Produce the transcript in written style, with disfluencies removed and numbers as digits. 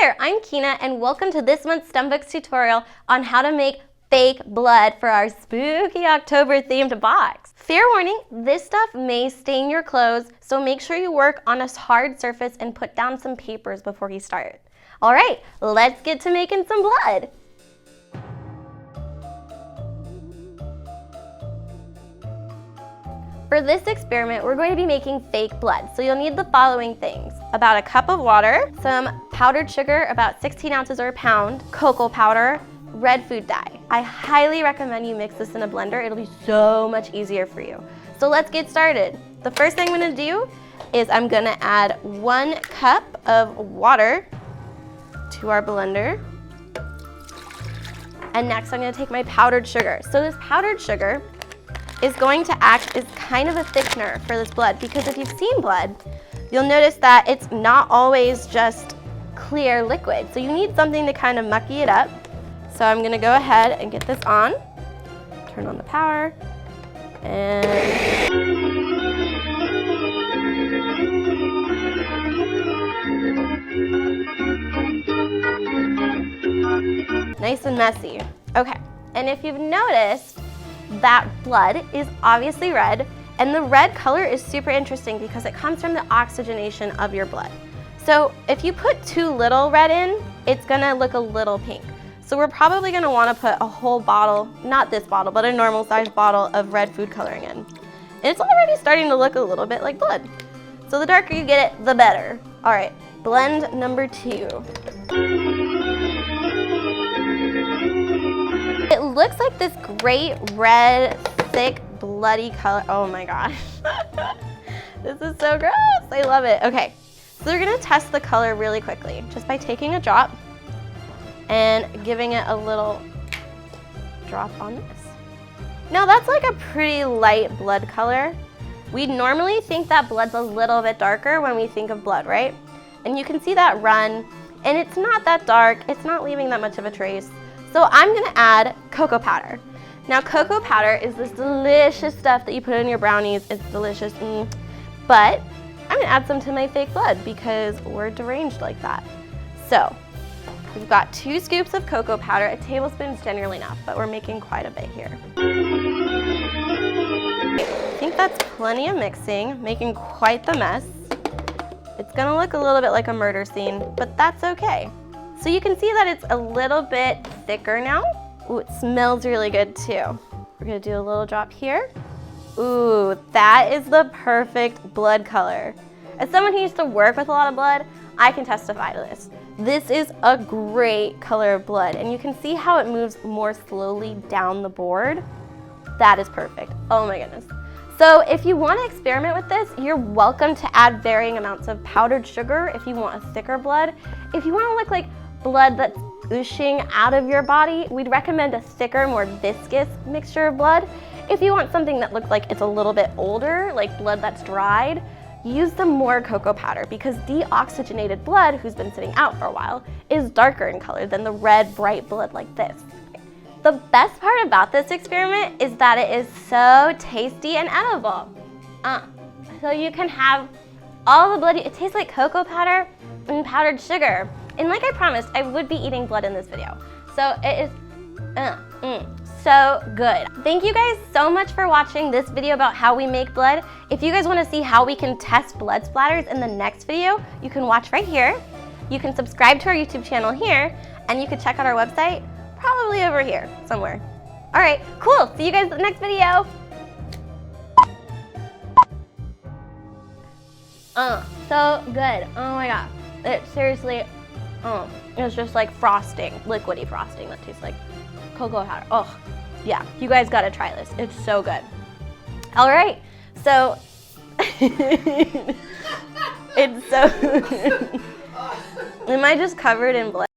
there, I'm Kina and welcome to this month's StemBox tutorial on how to make fake blood for our spooky October themed box. Fair warning, this stuff may stain your clothes, so make sure you work on a hard surface and put down some papers before you start. All right, let's get to making some blood. For this experiment, we're going to be making fake blood. So you'll need the following things: about a cup of water, some powdered sugar, about 16 ounces or a pound, cocoa powder, red food dye. I highly recommend you mix this in a blender. It'll be so much easier for you. So let's get started. The first thing I'm gonna do is I'm gonna add 1 cup of water to our blender. And next I'm gonna take my powdered sugar. So this powdered sugar is going to act as kind of a thickener for this blood, because if you've seen blood, you'll notice that it's not always just clear liquid. So you need something to kind of mucky it up. So I'm gonna go ahead and get this on, turn on the power, and nice and messy. Okay, and if you've noticed, that blood is obviously red, and the red color is super interesting because it comes from the oxygenation of your blood. So if you put too little red in, it's gonna look a little pink. So we're probably gonna wanna put a whole bottle, not this bottle, but a normal sized bottle of red food coloring in. And it's already starting to look a little bit like blood. So the darker you get it, the better. All right, blend number 2. It looks like this great red, thick, bloody color. Oh my gosh. This is so gross. I love it. Okay, so we're gonna test the color really quickly just by taking a drop and giving it a little drop on this. Now that's like a pretty light blood color. We normally think that blood's a little bit darker when we think of blood, right? And you can see that run, and it's not that dark. It's not leaving that much of a trace. So I'm gonna add cocoa powder. Now cocoa powder is this delicious stuff that you put in your brownies. It's delicious, but I'm gonna add some to my fake blood because we're deranged like that. So we've got 2 scoops of cocoa powder. A tablespoon is generally enough, but we're making quite a bit here. I think that's plenty of mixing, making quite the mess. It's gonna look a little bit like a murder scene, but that's okay. So you can see that it's a little bit thicker now. Ooh, it smells really good too. We're gonna do a little drop here. Ooh, that is the perfect blood color. As someone who used to work with a lot of blood, I can testify to this. This is a great color of blood, and you can see how it moves more slowly down the board. That is perfect. Oh my goodness. So if you want to experiment with this, you're welcome to add varying amounts of powdered sugar if you want a thicker blood. If you want to look like blood that's ooshing out of your body, we'd recommend a thicker, more viscous mixture of blood. If you want something that looks like it's a little bit older, like blood that's dried, use the more cocoa powder, because deoxygenated blood, who's been sitting out for a while, is darker in color than the red, bright blood like this. The best part about this experiment is that it is so tasty and edible. So you can have all the blood. It tastes like cocoa powder and powdered sugar. And like I promised, I would be eating blood in this video. So it is so good. Thank you guys so much for watching this video about how we make blood. If you guys want to see how we can test blood splatters in the next video, you can watch right here. You can subscribe to our YouTube channel here, and you can check out our website probably over here somewhere. All right, cool. See you guys in the next video. So good. Oh my god. It seriously, it's just like frosting, liquidy frosting that tastes like cocoa powder. Oh, yeah, you guys gotta try this. It's so good. All right, so it's so, am I just covered in blood?